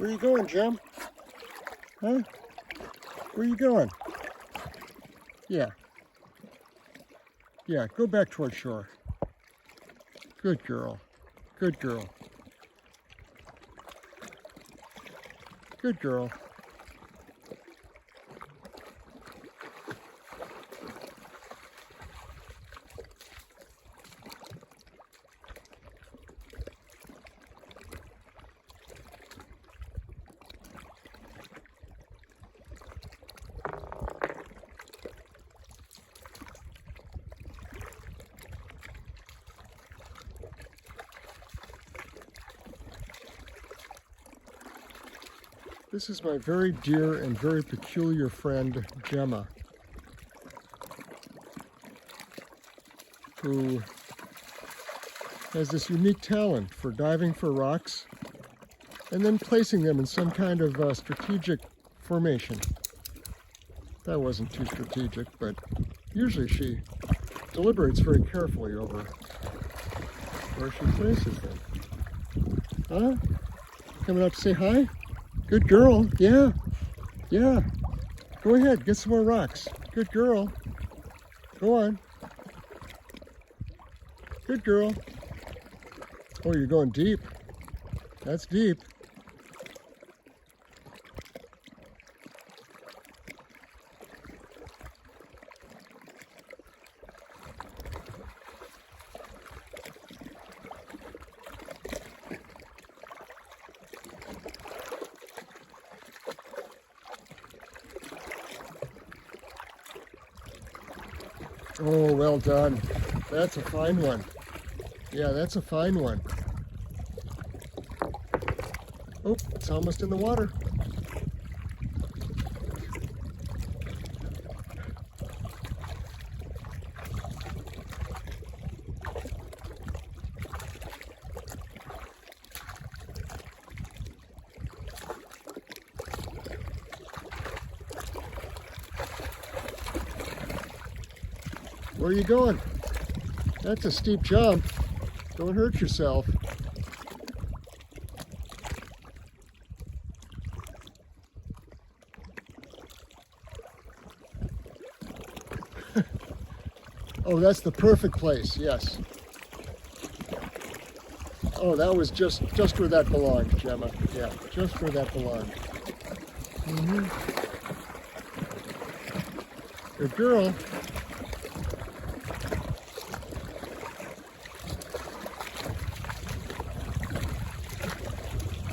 Where you going, Gem? Huh? Where you going? Yeah. Yeah, go back toward shore. Good girl. Good girl. Good girl. This is my very dear and very peculiar friend, Gemma, who has this unique talent for diving for rocks and then placing them in some kind of strategic formation. That wasn't too strategic, but usually she deliberates very carefully over where she places them. Huh? Coming out to say hi? Good girl. Yeah. Yeah. Go ahead. Get some more rocks. Good girl. Go on. Good girl. Oh, you're going deep. That's deep. Oh, well done. That's a fine one. Yeah, that's a fine one. Oh, it's almost in the water. Where are you going? That's a steep jump. Don't hurt yourself. Oh, that's the perfect place, yes. Oh, that was just where that belonged, Gemma. Yeah, just where that belonged. Mm-hmm. Good girl.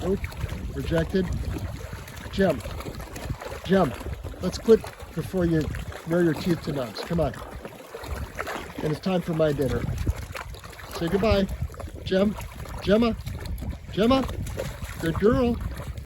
Oh, rejected. Gem. Let's quit before you wear your teeth to nuts. Come on. And it's time for my dinner. Say goodbye. Gemma. Good girl.